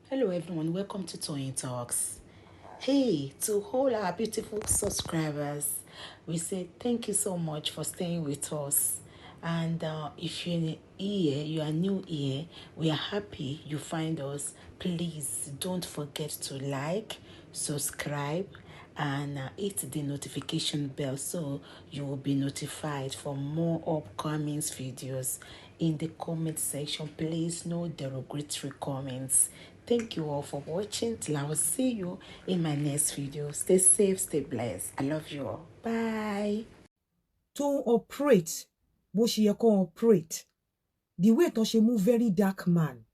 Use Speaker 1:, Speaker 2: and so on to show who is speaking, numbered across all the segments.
Speaker 1: Hello everyone, welcome to Toyeen Talks. Hey, to all our beautiful subscribers, we say thank you so much for staying with us. And if you're here, you are new here, we are happy you find us. Please don't forget to like, subscribe, and hit the notification bell so you will be notified for more upcoming videos. In the comment section, please no derogatory comments. Thank you all for watching. Till I will see you in my next video. Stay safe, stay blessed. I love you all. Bye.
Speaker 2: To operate bó ṣe yẹ kó operate, the way tó ṣe mú very dark man,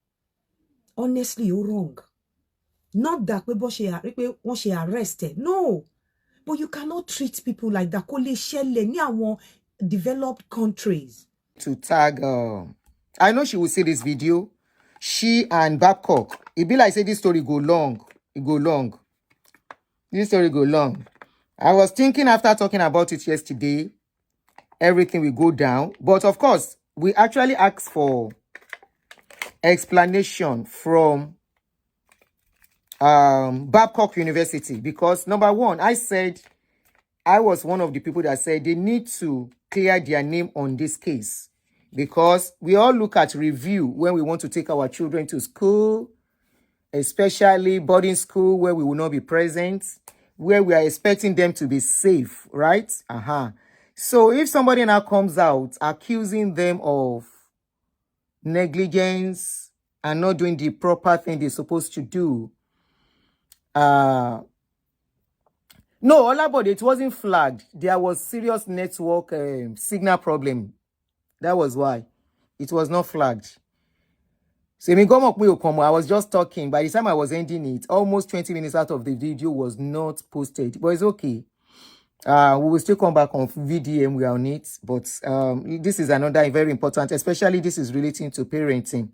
Speaker 2: honestly ó wrong. Not that pé wọ́n ṣe arrested, no, but you cannot treat people like that. Kò lè ṣẹlẹ̀ ní àwọn developed countries.
Speaker 3: To tag, I know she will see this video. She and Babcock. It be like say this story go long. It go long. This story go long. I was thinking after talking about it yesterday, everything will go down. But of course, we actually asked for explanation from Babcock University because number one, I was one of the people that said they need to clear their name on this case because we all look at review when we want to take our children to school, especially boarding school where we will not be present, where we are expecting them to be safe, right? So if somebody now comes out accusing them of negligence and not doing the proper thing they're supposed to do, no, Olabode, it wasn't flagged. There was serious network signal problem. That was why. It was not flagged. So I was just talking. By the time I was ending it, almost 20 minutes out of the video was not posted. But it's okay. We will still come back on VDM. We are on it. But this is another very important, especially this is relating to parenting.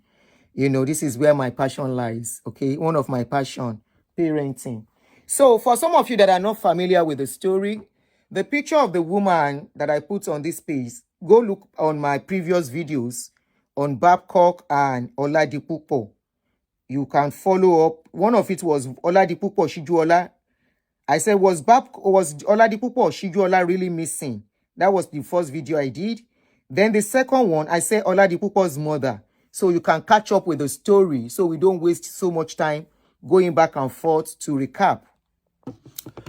Speaker 3: You know, this is where my passion lies. Okay, one of my passion, parenting. So for some of you that are not familiar with the story, the picture of the woman that I put on this page, go look on my previous videos on Babcock and Oladipupo. You can follow up. One of it was Oladipupo Shijuola. I said, was Oladipupo or Shijuola really missing? That was the first video I did. Then the second one, I said Oladipupo's mother. So you can catch up with the story so we don't waste so much time going back and forth to recap.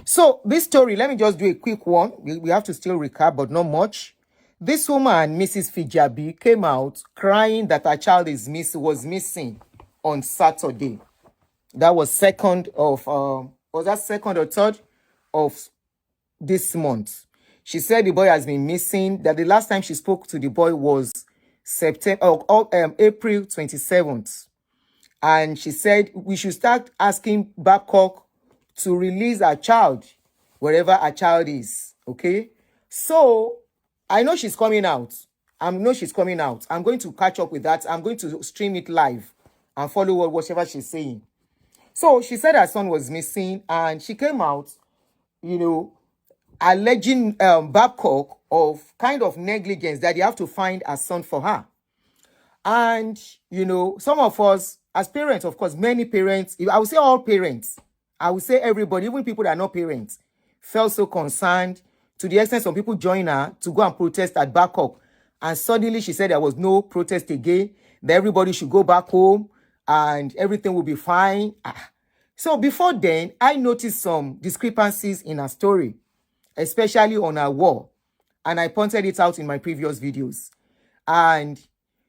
Speaker 3: So this story, let me just do a quick one. We have to still recap, but not much. This woman, Mrs. Fijabi, came out crying that her child was missing on Saturday. That was second or third of this month. She said the boy has been missing, that the last time she spoke to the boy was April 27th. And she said we should start asking Babcock to release her child, wherever her child is, okay? So, I know she's coming out. I'm going to catch up with that. I'm going to stream it live and follow whatever she's saying. So, she said her son was missing and she came out, you know, alleging Babcock of kind of negligence that they have to find a son for her. And, you know, some of us, as parents, of course, many parents, I would say all parents, I would say everybody, even people that are not parents, felt so concerned to the extent some people joined her to go and protest at Babcock. And suddenly she said there was no protest again, that everybody should go back home and everything will be fine. So before then, I noticed some discrepancies in her story, especially on her wall. And I pointed it out in my previous videos. And,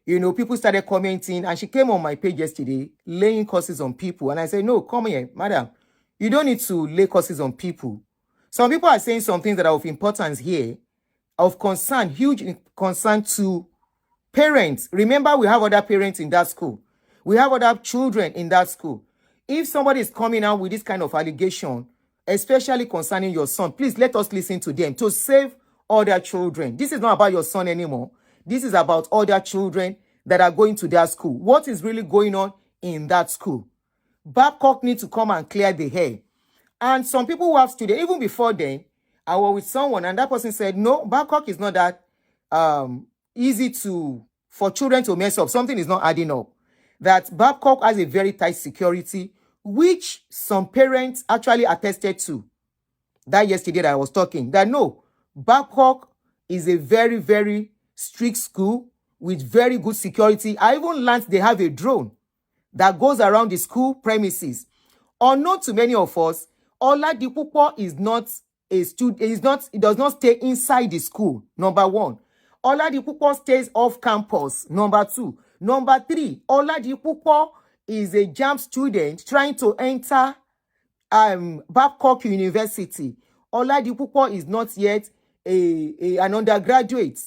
Speaker 3: you know, people started commenting and she came on my page yesterday laying curses on people. And I said, no, come here, madam. You don't need to lay curses on people. Some people are saying some things that are of importance here, of concern, huge concern to parents. Remember, we have other parents in that school. We have other children in that school. If somebody is coming out with this kind of allegation, especially concerning your son, please let us listen to them to save other children. This is not about your son anymore. This is about other children that are going to their school. What is really going on in that school? Babcock needs to come and clear the air. And some people who have students, even before then, I was with someone and that person said, no, Babcock is not that easy for children to mess up. Something is not adding up. that Babcock has a very tight security, which some parents actually attested to that yesterday that I was talking, that no, Babcock is a very, very strict school with very good security. I even learned they have a drone that goes around the school premises. Unknown to many of us, Oladipupo is not a student, he does not stay inside the school, number one. Oladipupo stays off campus, number two. Number three, Oladipupo is a JAMB student trying to enter Babcock University. Oladipupo is not yet an undergraduate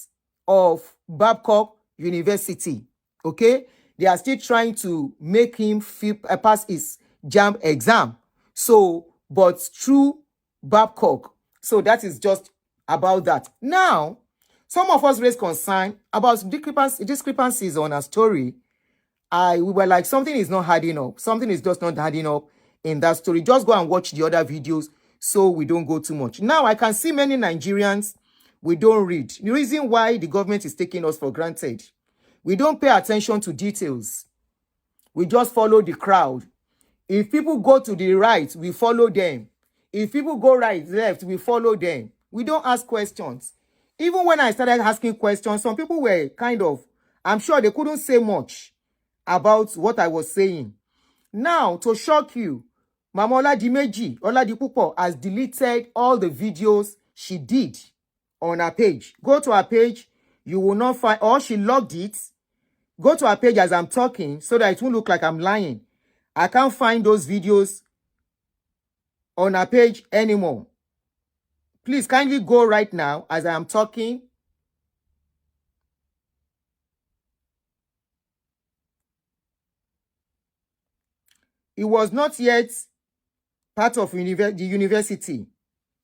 Speaker 3: of Babcock University. Okay, they are still trying to make him pass his JAMB exam. So, but through Babcock. So that is just about that. Now, some of us raised concern about discrepancies on a story. We were like, something is not adding up. Something is just not adding up in that story. Just go and watch the other videos so we don't go too much. Now, I can see many Nigerians, we don't read. The reason why the government is taking us for granted, we don't pay attention to details. We just follow the crowd. If people go to the right, we follow them. If people go right, left, we follow them. We don't ask questions. Even when I started asking questions, some people were kind of, I'm sure they couldn't say much about what I was saying. Now, to shock you, Mama Oladipupo has deleted all the videos she did on her page. Go to her page, you will not find, or she logged it. Go to her page as I'm talking so that it won't look like I'm lying. I can't find those videos on her page anymore. Please kindly go right now as I am talking. He was not yet part of the university.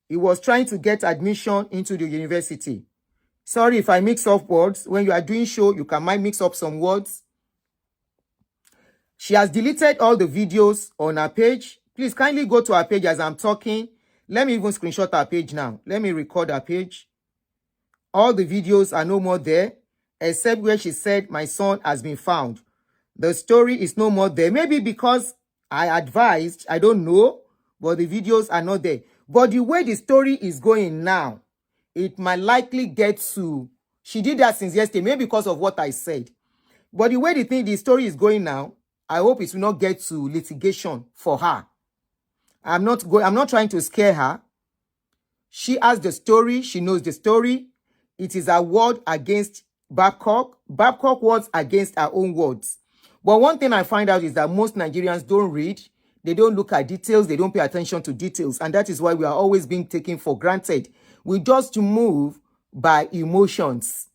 Speaker 3: He was trying to get admission into the university. Sorry if I mix up words. When you are doing show, you might mix up some words. She has deleted all the videos on her page. Please kindly go to her page as I'm talking. Let me even screenshot her page now. Let me record her page. All the videos are no more there, except where she said, my son has been found. The story is no more there. Maybe because I advised, I don't know, but the videos are not there. But the way the story is going now, it might likely get to, she did that since yesterday, maybe because of what I said. But the way the story is going now, I hope it will not get to litigation for her. I'm not trying to scare her. She has the story. She knows the story. It is a word against Babcock. Babcock words against her own words. But one thing I find out is that most Nigerians don't read. They don't look at details. They don't pay attention to details. And that is why we are always being taken for granted. We just move by emotions.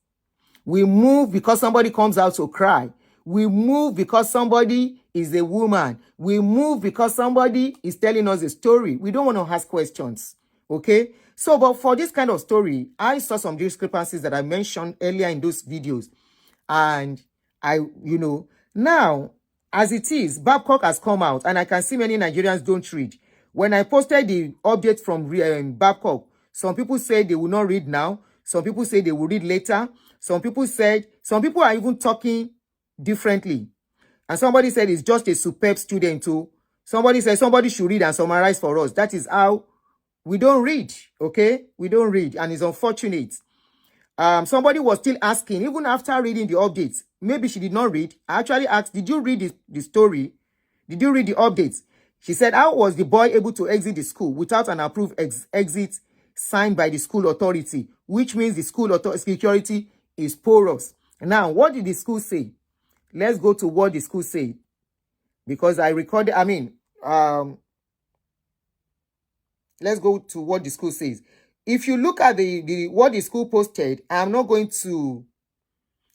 Speaker 3: We move because somebody comes out to cry. We move because somebody is a woman. We move because somebody is telling us a story. We don't want to ask questions. Okay? So, but for this kind of story, I saw some discrepancies that I mentioned earlier in those videos. And now, as it is, Babcock has come out, and I can see many Nigerians don't read. When I posted the update from Babcock, some people said they will not read now. Some people say they will read later. Some people are even talking differently. And somebody said it's just a superb student too. Somebody said somebody should read and summarize for us. That is how we don't read, okay? We don't read, and it's unfortunate. Somebody was still asking, even after reading the updates, maybe she did not read. I actually asked, did you read the story? Did you read the updates? She said, how was the boy able to exit the school without an approved exit signed by the school authority, which means the school security is porous. Now, what did the school say? Let's go to what the school said. Because I recorded, let's go to what the school says. If you look at what the school posted, I'm not going to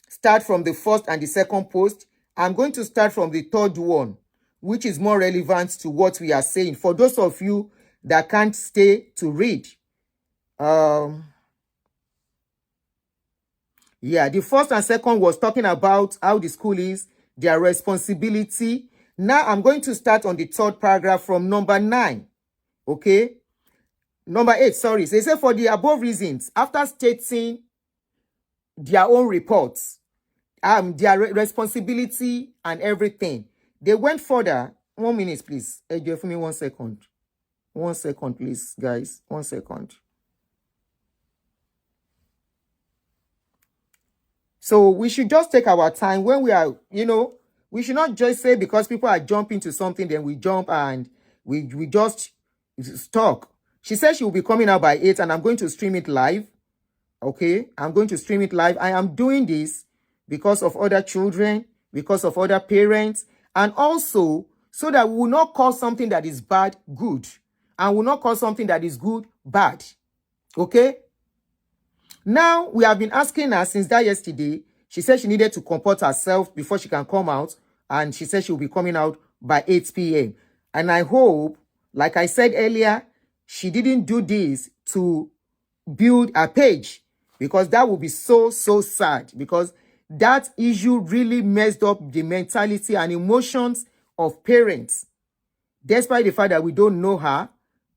Speaker 3: start from the first and the second post. I'm going to start from the third one, which is more relevant to what we are saying. For those of you that can't stay to read. Yeah, the first and second was talking about how the school is, their responsibility. Now I'm going to start on the third paragraph from number 9. Okay? Number 8, sorry. So they say for the above reasons, after stating their own reports, their responsibility and everything. They went further. 1 minute, please. Give me 1 second. 1 second, please, guys. 1 second. So we should just take our time when we are, we should not just say because people are jumping to something, then we jump and we just talk. She said she will be coming out by 8 and I'm going to stream it live. Okay, I'm going to stream it live. I am doing this because of other children, because of other parents, and also so that we will not call something that is bad good, and will not call something that is good bad. Okay? Now, we have been asking her since that yesterday. She said she needed to comport herself before she can come out, and she said she will be coming out by 8 p.m. And I hope, like I said earlier, she didn't do this to build a page, because that would be so sad, because that issue really messed up the mentality and emotions of parents. Despite the fact that we don't know her,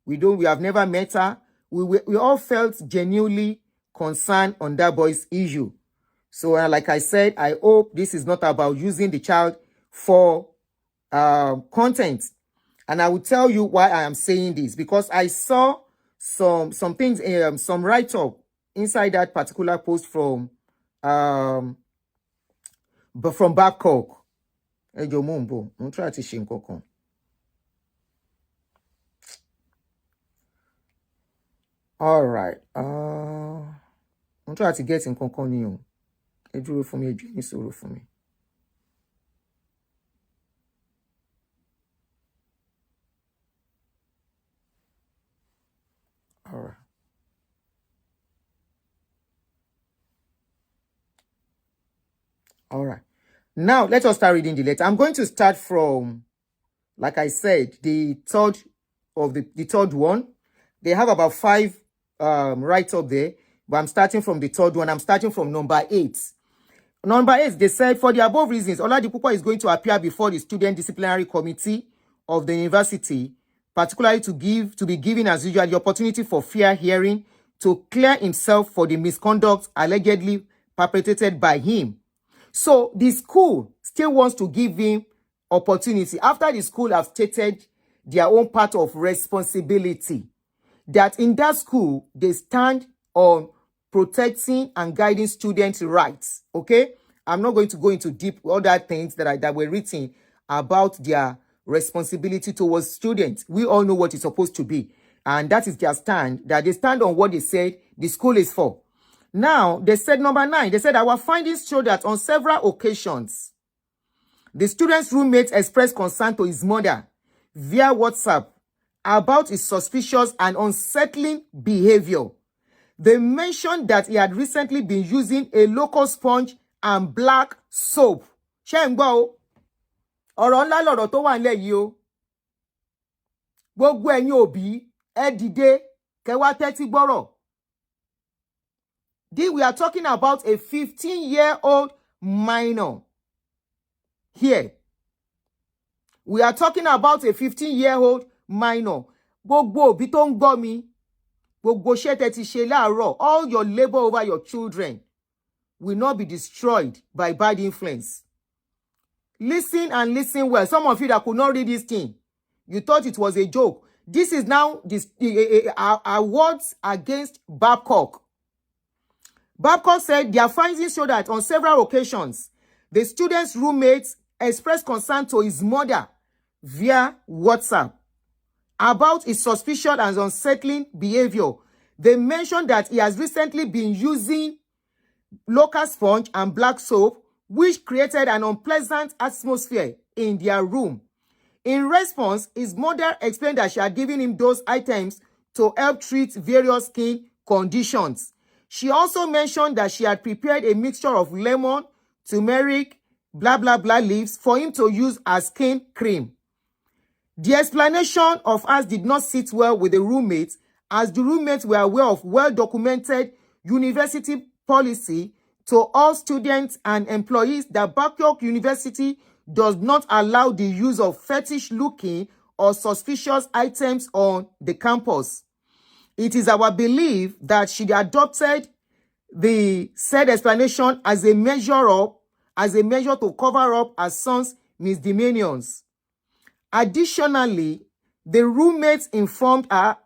Speaker 3: we have never met her, we all felt genuinely concerned on that boy's issue. So like I said, I hope this is not about using the child for content. And I will tell you why I am saying this, because I saw some things, some write-up inside that particular post from Babcock. I'm trying to shame Kokon. All right. I'm trying to get in Kokon. A dúró fún mi, ní sùúrù fún mi. All right. All right. Now, let us start reading the letter. I'm going to start from, like I said, the third one. They have about 5 right up there, but I'm starting from the third one. I'm starting from number 8. Number 8, they said, for the above reasons, Oladipupo is going to appear before the Student Disciplinary Committee of the university, particularly to be given, as usual, the opportunity for fair hearing to clear himself for the misconduct allegedly perpetrated by him. So the school still wants to give him opportunity after the school have stated their own part of responsibility, that in that school they stand on protecting and guiding students' rights. Okay, I'm not going to go into deep other things that were written about their responsibility towards students. We all know what it's supposed to be, and that is their stand, that they stand on what they said the school is for. Now, they said number 9, they said our findings show that on several occasions, the student's roommate expressed concern to his mother via WhatsApp about his suspicious and unsettling behavior. They mentioned that he had recently been using a local sponge and black soap. Ṣé ń gbọ́ o? Ọ̀rọ̀ ńlá lọ̀rọ̀ tó wà nílẹ̀ yìí o. Gbogbo ẹ̀yin òbí, ẹ dìde, kẹ́ wá tẹ́tí gbọ́rọ̀. We are talking about a 15-year-old minor here. We are talking about a 15-year-old minor. Gbogbo òbí tó ń gbọ́ mi, gbogbo iṣẹ́ tẹ́ ti ṣe láàárọ̀, all your labor over your children will not be destroyed by bad influence. Listen and listen well. Some of you that could not read this thing, you thought it was a joke. This is now awards against Babcock. Babcock said their findings show that on several occasions, the student's roommates expressed concern to his mother via WhatsApp about his suspicious and unsettling behavior. They mentioned that he has recently been using local sponge and black soap, which created an unpleasant atmosphere in their room. In response, his mother explained that she had given him those items to help treat various skin conditions. She also mentioned that she had prepared a mixture of lemon, turmeric, blah, blah, blah leaves for him to use as skin cream. The explanation of us did not sit well with the roommates, as the roommates were aware of well-documented university policy to all students and employees that Babcock University does not allow the use of fetish-looking or suspicious items on the campus. It is our belief that she adopted the said explanation as a measure of as a measure to cover up her son's misdemeanors. Additionally, the roommates informed her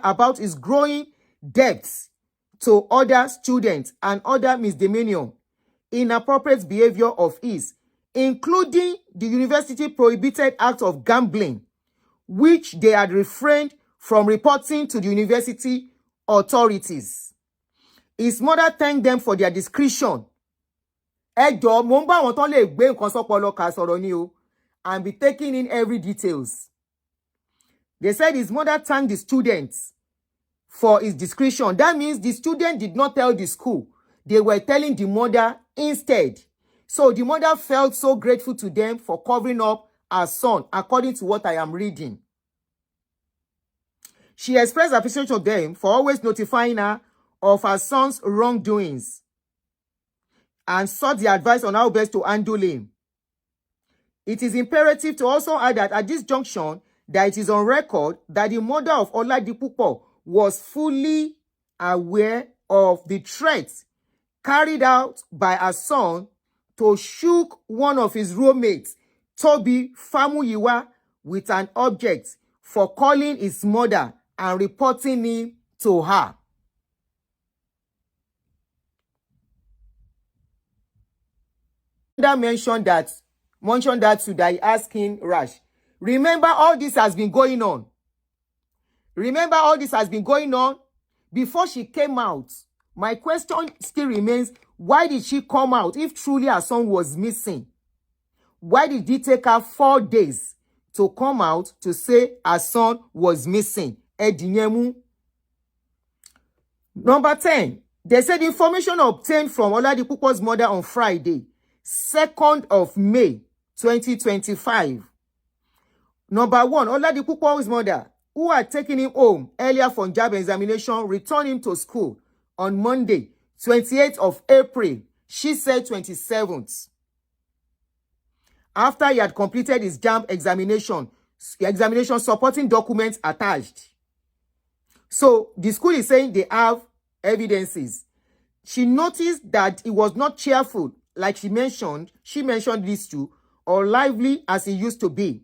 Speaker 3: about his growing debts to other students and other misdemeanor, inappropriate behavior of his, including the university prohibited act of gambling, which they had refrained from reporting to the university authorities. His mother thanked them for their discretion. Ẹ jọ̀ọ́, mo ń bá àwọn tán lè gbé nǹkan sọ́pọlọ ká sọ̀rọ̀ ni o, and be taking in every details. They said his mother thanked the students for his discretion. That means the student did not tell the school. They were telling the mother instead. So the mother felt so grateful to them for covering up her son, according to what I am reading. She expressed appreciation to them for always notifying her of her son's wrongdoings and sought the advice on how best to handle him. It is imperative to also add that at this junction, that it is on record that the mother of Oladipupo was fully aware of the threats carried out by her son to shoot one of his roommates, Toby Famuyiwa, with an object for calling his mother and reporting him to her. Mentioned that to that asking Rash. Remember, all this has been going on. Before she came out. My question still remains, why did she come out if truly her son was missing? Why did it take her 4 days to come out to say her son was missing? Edinyemu. Number 10. They said information obtained from Oladipupo's mother on Friday, 2nd of May, 2025. Number 1, Oladipupo's mother, who had taken him home earlier for job examination, returned him to school on Monday, 28th of April. She said 27th. After he had completed his JAMB examination supporting documents attached. So the school is saying they have evidences. She noticed that he was not cheerful, like she mentioned this too, or lively as he used to be.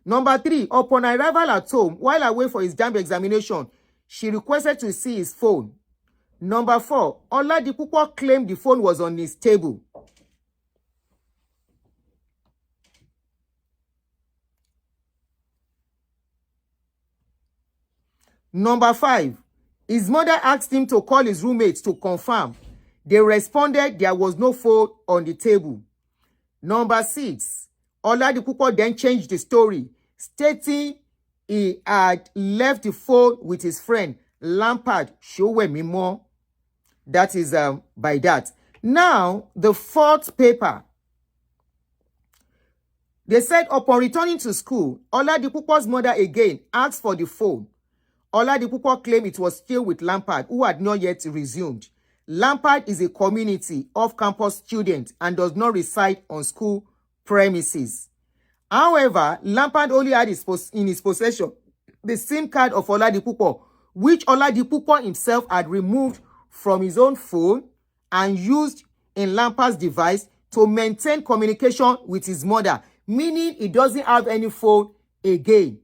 Speaker 3: Number 3, upon arrival at home, while away for his JAMB examination, she requested to see his phone. Number 4, Oladipupo claimed the phone was on his table. Number 5, his mother asked him to call his roommates to confirm. They responded there was no phone on the table. Number 6, Oladipupo then changed the story, stating he had left the phone with his friend Lampard Showemimo. That is by that. Now, the 4th paper. They said upon returning to school, Oladipupo's mother again asked for the phone. Oladipupo claimed it was still with Lampard, who had not yet resumed. Lampard is a community off-campus student and does not reside on school premises. However, Lampard only had in his possession the SIM card of Oladipupo, which Oladipupo himself had removed from his own phone and used in Lampard's device to maintain communication with his mother, meaning he doesn't have any phone again.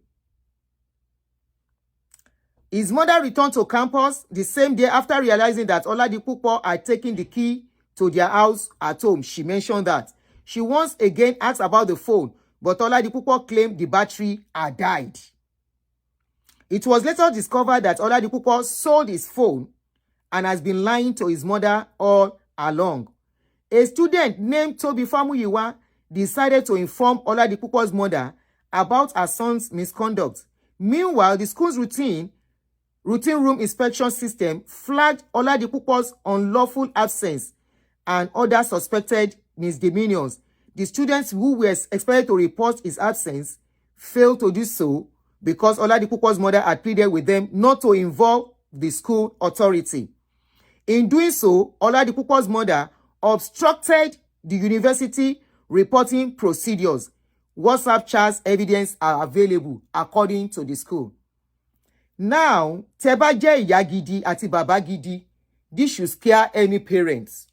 Speaker 3: His mother returned to campus the same day after realizing that Oladipupo had taken the key to their house at home. She mentioned that. She once again asked about the phone, but Oladipupo claimed the battery had died. It was later discovered that Oladipupo sold his phone and has been lying to his mother all along. A student named Toby Famuyiwa decided to inform Oladipupo's mother about her son's misconduct. Meanwhile, the school's routine room inspection system flagged Oladipupo's unlawful absence and other suspected misdemeanors. The students who were expected to report his absence failed to do so because Oladipupo's mother had pleaded with them not to involve the school authority. In doing so, Oladipupo's mother obstructed the university reporting procedures. WhatsApp chats evidence are available according to the school. Now, tẹ́ bá jẹ́ ìyá gidi àti bàbá gidi, this should scare any parents.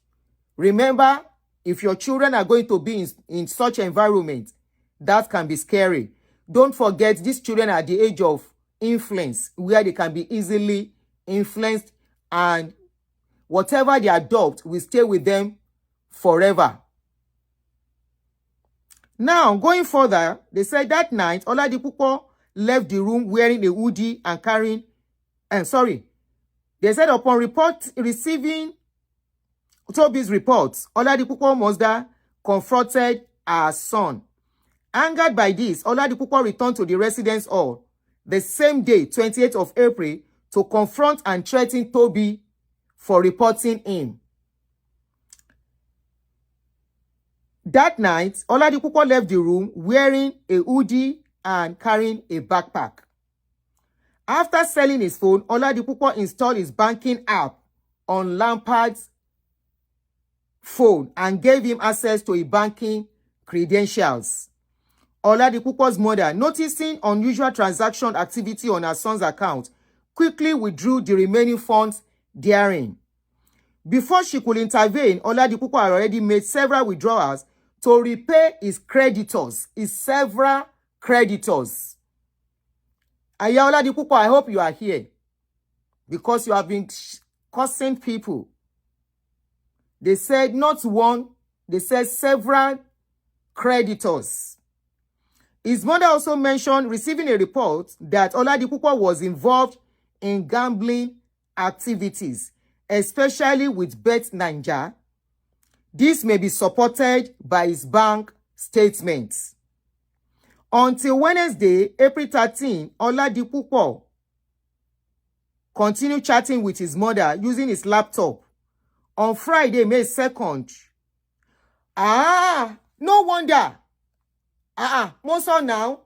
Speaker 3: Remember, If your children are going to be in such environment, that can be scary. Don't forget, these children are at the age of influence, where they can be easily influenced, and whatever they adopt will stay with them forever. Now, going further, they said that night, Oladipupo left the room wearing a hoodie and carrying, they said upon receiving Toby's reports, Oladipupo mother confronted her son. Angered by this, Oladipupo returned to the residence hall the same day, 28th of April, to confront and threaten Toby for reporting him. That night, Oladipupo left the room wearing a hoodie and carrying a backpack. After selling his phone, Oladipupo installed his banking app on Lampard's phone and gave him access to his banking credentials. Oladipupo's mother, noticing unusual transaction activity on her son's account, quickly withdrew the remaining funds therein. Before she could intervene, Oladipupo had already made several withdrawals to repay his several creditors. Aya Oladipupo, I hope you are here, because you have been cursing people. They said not one, they said several creditors. His mother also mentioned receiving a report that Oladipupo was involved in gambling activities, especially with Bet Naija. This may be supported by his bank statements. Until Wednesday, April 13, Oladipupo continued chatting with his mother using his laptop. On Friday, May 2nd, no wonder. Most of now,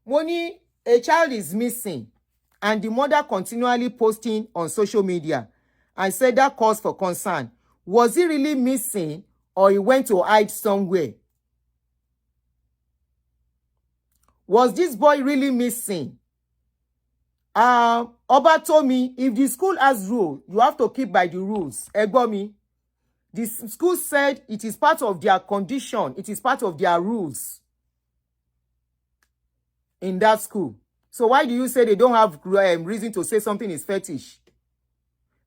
Speaker 3: money, a child is missing, and the mother continually posting on social media. I said that cause for concern. Was he really missing, or he went to hide somewhere? Was this boy really missing? Oba told me, if the school has rules, you have to keep by the rules. Egbomi, the school said it is part of their condition, it is part of their rules in that school. So why do you say they don't have reason to say something is fetish?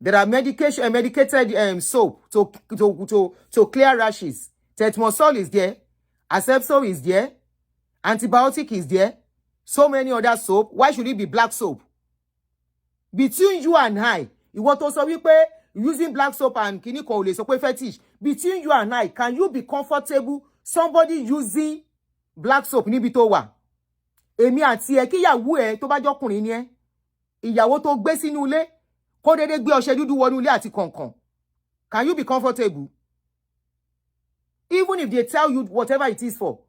Speaker 3: There are medicated soap to clear rashes. Tetmosol is there. Asepsol is there. Antibiotic is there. So many other soap. Why should it be black soap? Between you and I, ìwọ tó sọ wípé using black soap and kini kan ò lè sọ pé fetish. Between you and I, can you be comfortable somebody using black soap níbi tó wà? Èmi àti ẹ kíyàwó ẹ tó bá jọkùnrin ni ẹ. Ìyàwó tó gbé sínú ilé kó dédé gbé ọṣẹ dúdú wọnú ilé àti kànkàn. Can you be comfortable? Even if they tell you whatever it is for.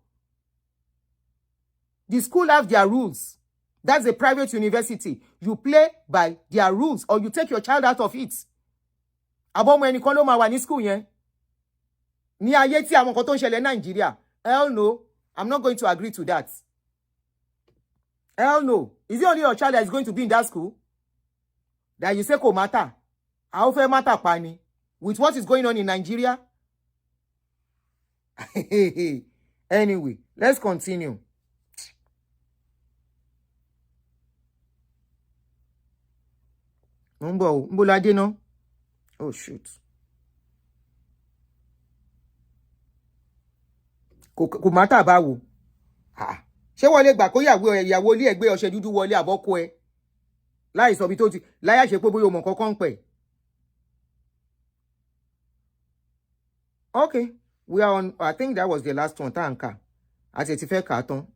Speaker 3: The school have their rules. That's a private university. You play by their rules, or you take your child out of it. Abomo ẹnìkan ló máa wà ní school yẹn. Ní ayé tí àwọn nǹkan tó ń ṣẹlẹ̀ Nigeria. Hell no. I'm not going to agree to that. Hell no. Is it only your child that is going to be in that school? That you say kò matter? How fẹ́ matter pa ni? With what is going on in Nigeria? Anyway, let's continue. Mbolade no? Oh shoot. Kò matter báwo. Ṣé wọ́n lè gbà kó ìyàwó ilé ẹgbẹ́ ọṣẹ dúdú wọlé àbọ́kọ ẹ? Láì sọ bí tó ti láyà ṣe pé bóyá o mọ̀ kankan pẹ̀. Okay, we are on, I think that was the last one, Tanka. Àti ti fẹ́ kà tán.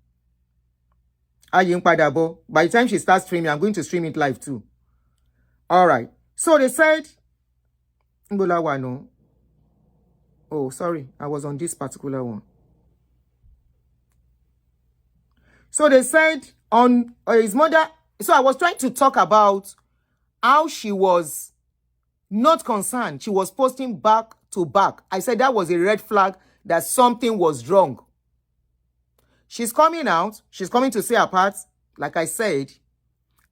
Speaker 3: Ayé ń padà bọ̀. By the time she starts streaming, I'm going to stream it live too. All right. So they said, Mbolawa no. Oh, sorry. I was on this particular one. So they said on his mother. So I was trying to talk about how she was not concerned. She was posting back to back. I said that was a red flag that something was wrong. She's coming out. She's coming to say her part. Like I said,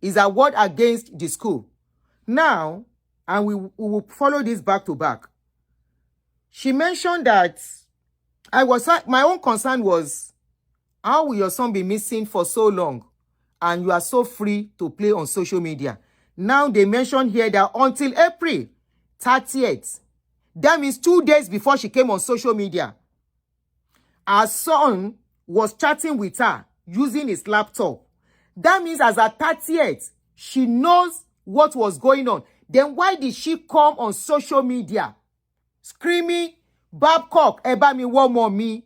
Speaker 3: is a word against the school. Now, and we will follow this back to back. She mentioned that My own concern was, how will your son be missing for so long and you are so free to play on social media? Now they mention here that until April 30th, that means 2 days before she came on social media, her son was chatting with her using his laptop. That means as at 30th, she knows what was going on. Then why did she come on social media screaming, Babcock, ẹ bá mi wọ́ ọmọ mi.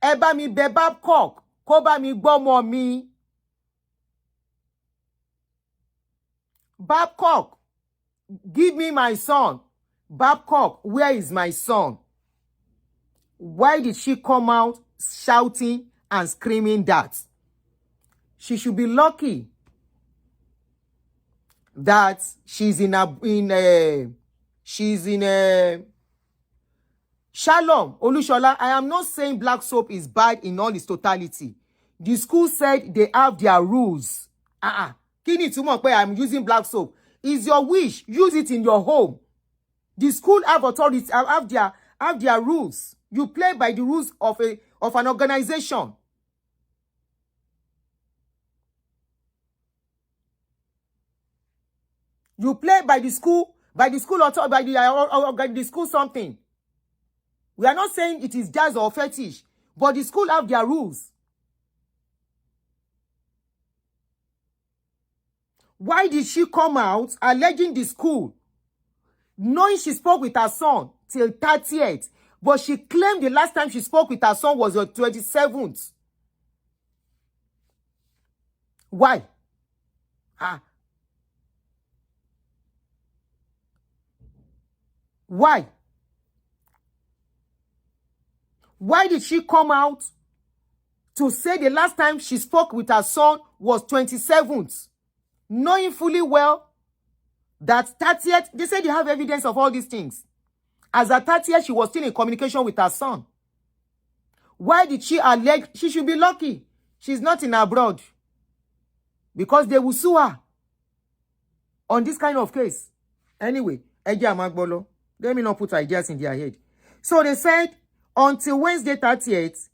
Speaker 3: Ẹ bá mi bẹ̀ Babcock, kó bá mi gbọ́ ọmọ mi. Babcock, give me my son. Babcock, where is my son? Why did she come out shouting and screaming that? She should be lucky that she's in Shalom Olushola. I am not saying black soap is bad in all its totality. The school said they have their rules. Kí ni ìtumọ̀ pé I'm using black soap? Is your wish, use it in your home. The school have authority, have their rules. You play by the rules of an organization. You play by the school authority, by the school something. We are not saying it is jazz or fetish, but the school have their rules. Why did she come out alleging the school, knowing she spoke with her son till 30th, but she claimed the last time she spoke with her son was on 27th? Why? Why? Why did she come out to say the last time she spoke with her son was 27th? Knowing fully well that 30th, they said they have evidence of all these things. As at 30th, she was still in communication with her son. Why did she allege? She should be lucky she's not in abroad, because they will sue her on this kind of case. Anyway, Eja Amagbolo, let me not put ideas in their head. So they said until Wednesday 30th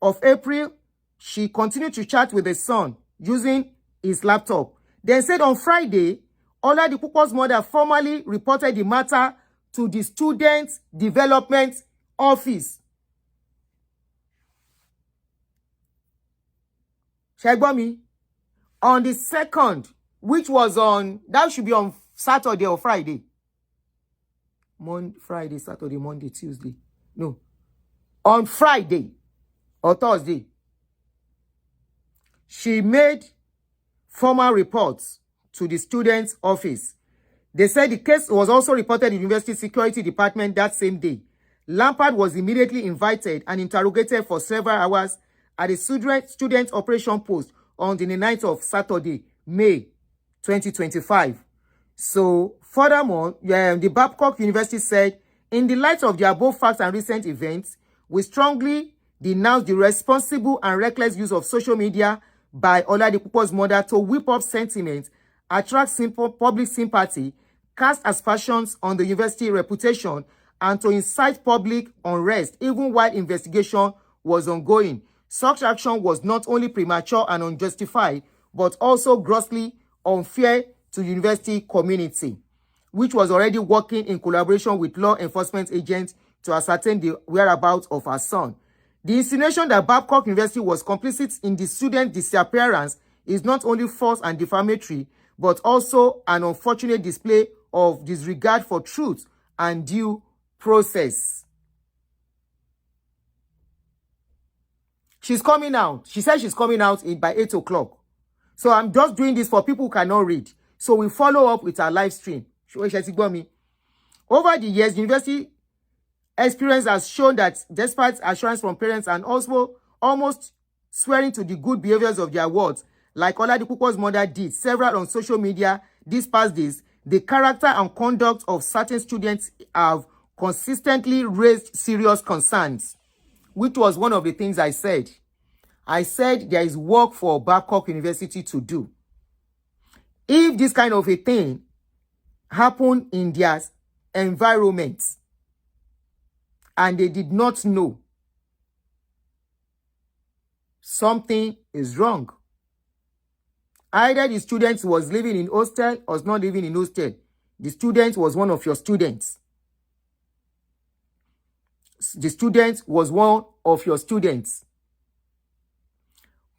Speaker 3: of April, she continued to chat with the son using his laptop. Then said on Friday, Oladipupo's mother formally reported the matter to the Student Development Office. Shegbomi, on the 2nd, which was that should be on Saturday or Friday. Friday, Saturday, Monday, Tuesday. No. On Friday or Thursday, she made formal reports to the student's office. They said the case was also reported in the University Security Department that same day. Lampard was immediately invited and interrogated for several hours at the student operation post on the 9th of Saturday, May 2025. So, furthermore, the Babcock University said, in the light of the above facts and recent events, we strongly denounce the responsible and reckless use of social media by Oladipupo's mother to whip up sentiment, attract public sympathy, cast aspersions on the university reputation, and to incite public unrest even while investigation was ongoing. Such action was not only premature and unjustified, but also grossly unfair to the university community, which was already working in collaboration with law enforcement agents to ascertain the whereabouts of her son. The insinuation that Babcock University was complicit in the student disappearance is not only false and defamatory, but also an unfortunate display of disregard for truth and due process. She's coming out. She said she's coming out by 8 o'clock. So I'm just doing this for people who cannot read. So we follow up with our live stream. Over the years, university experience has shown that despite assurance from parents and also almost swearing to the good behaviors of their wards, like Oladipupo's mother did several on social media these past days, the character and conduct of certain students have consistently raised serious concerns, which was one of the things I said. I said there is work for Babcock University to do. If this kind of a thing happened in their environment and they did not know, something is wrong. Either the student was living in hostel or was not living in hostel. The student was one of your students. The student was one of your students.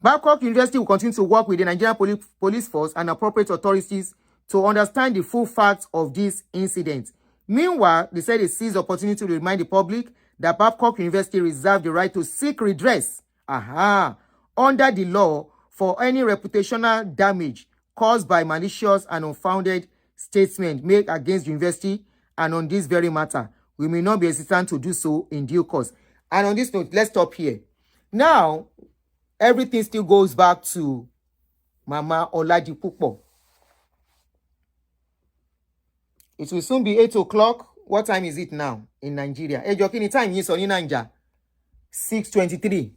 Speaker 3: Babcock University will continue to work with the Nigerian police force and appropriate authorities to understand the full facts of this incident. Meanwhile, they said they seized the opportunity to remind the public that Babcock University reserved the right to seek redress under the law for any reputational damage caused by malicious and unfounded statements made against the university, and on this very matter, we may not be hesitant to do so in due course. And on this note, let's stop here. Now, everything still goes back to Mama Oladipupo. It will soon be 8 o'clock. What time is it now in Nigeria? Hey, Jokini, time is on in Nigeria. 6:23.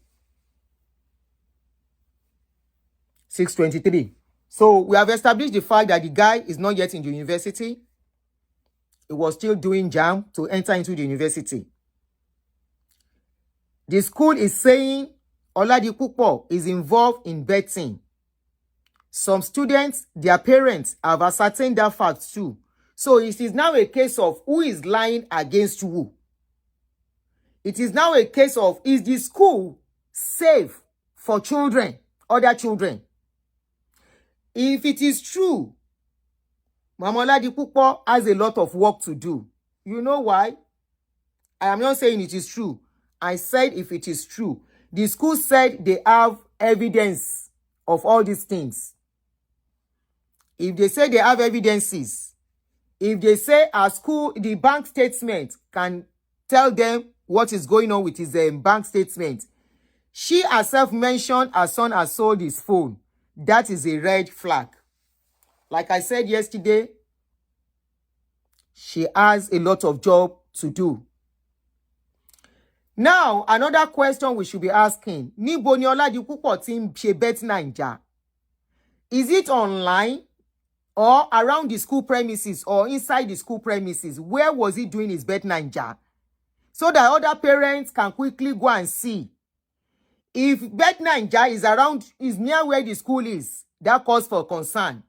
Speaker 3: 6:23. So we have established the fact that the guy is not yet in the university. He was still doing jam to enter into the university. The school is saying Oladipupo is involved in betting. Some students, their parents have ascertained that fact too. So it is now a case of who is lying against who. It is now a case of, is the school safe for children, other children? If it is true, Mama Oladipupo has a lot of work to do. You know why? I am not saying it is true. I said if it is true. The school said they have evidence of all these things. If they say they have evidences, if they say our school, the bank statement can tell them what is going on with his bank statement. She herself mentioned her son has sold his phone. That is a red flag. Like I said yesterday, she has a lot of job to do. Now, another question we should be asking. Níbo ni Oladipupo ti ń ṣe bet Naija? Is it online or around the school premises or inside the school premises? Where was he doing his bet Naija? So that other parents can quickly go and see. If bet Naija is around, is near where the school is, that calls for concern.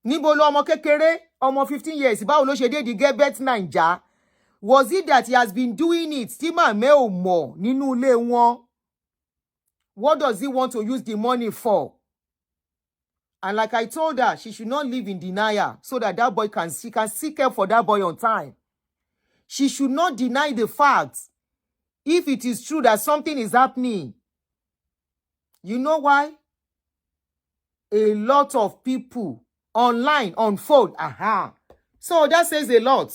Speaker 3: Níbo lo ọmọ kékeré, ọmọ 15 years, báwo ló ṣe dé di get bet Naija? Was it that he has been doing it? Tí màmá ò mọ̀ nínú ilé wọn. What does he want to use the money for? And like I told her, she should not live in denial so that that boy she can seek help for that boy on time. She should not deny the facts. If it is true that something is happening, you know why? A lot of people online, on phone, So that says a lot.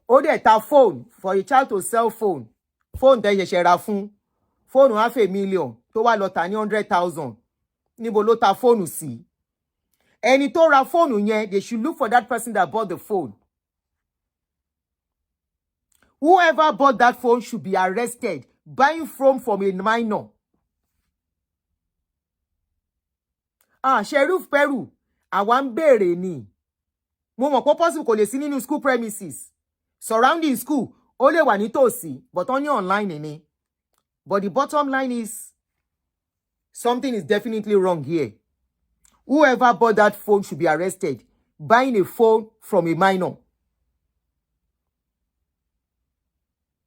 Speaker 3: Oh, they have phone for a child to sell phone. Phone tẹ́ ṣẹ̀ṣẹ̀ ra fún. Phone $500,000. Tó wá lọ tà ní 100,000. Níbo ló ta phone sí? Ẹni tó ra phone yẹn, they should look for that person that bought the phone. Whoever bought that phone should be arrested. Buying from a minor. Sheriff Peru. Àwa ń béèrè ni. Mo mọ̀ pé possible kò lè sí nínú school premises. Surrounding school, ó lè wà nítòsí, but only online ni. But the bottom line is, something is definitely wrong here. Whoever bought that phone should be arrested. Buying a phone from a minor.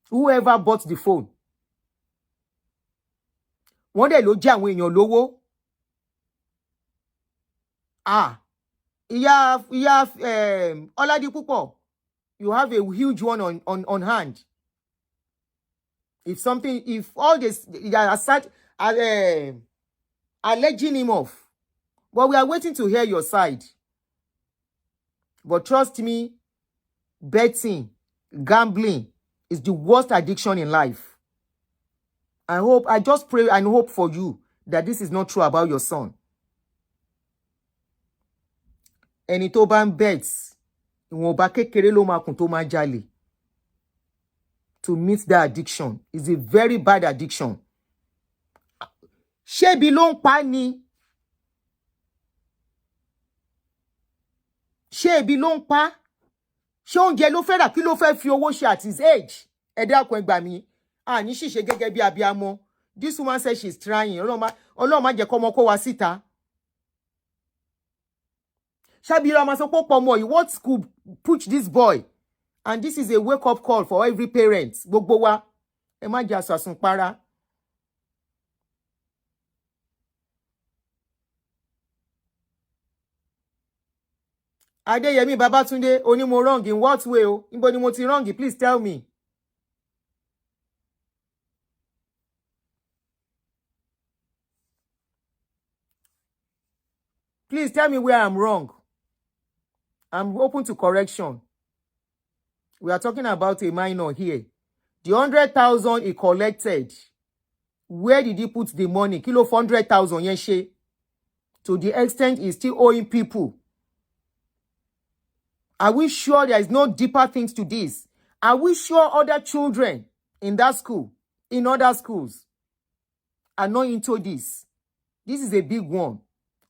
Speaker 3: Whoever bought the phone. Wọ́n dẹ̀ ló jẹ́ àwọn èèyàn lówó. Oladipupo, you have a huge one on hand. If all this, they are alleging him off. But we are waiting to hear your side. But trust me, betting, gambling is the worst addiction in life. I just pray and hope for you that this is not true about your son. Ẹni tó bá ń bet, ìwọ̀nba kékeré ló máa kùn tó máa jalè. To meet that addiction is a very bad addiction. Ṣé ebi ló ń pa ni? Ṣé ebi ló ń pa? Ṣé oúnjẹ ló fẹ́ rà, kí ló fẹ́ fi owó ṣe at his age? Ẹ dákun ẹ gbà mí. Àní ṣìṣe gẹ́gẹ́ bí abiyamọ. This woman says she's trying. Ọlọ́run má jẹ́ kọ́mọ kó wá síta. Shabira Masopo Moyi, what could push this boy? And this is a wake-up call for every parent. Gbogbo wa, ẹ má jẹ́ àsàsùnpara. Adeyemi Babatunde, oni mo wrong in what way? Níbo ni mo ti wrong? Please tell me. Please tell me where I'm wrong. I'm open to correction. We are talking about a minor here. The 100,000 he collected, where did he put the money? Kilo 100,000 yen ṣe. To the extent he's still owing people. Are we sure there is no deeper things to this? Are we sure other children in that school, in other schools, are not into this? This is a big one.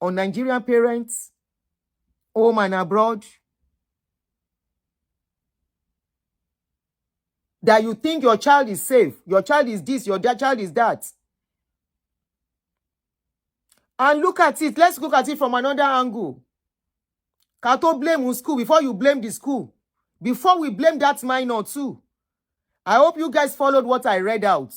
Speaker 3: On Nigerian parents, home and abroad, that you think your child is safe, your child is this, your child is that. And look at it, let's look at it from another angle. Can't blame school before you blame the school. Before we blame that minor too. I hope you guys followed what I read out.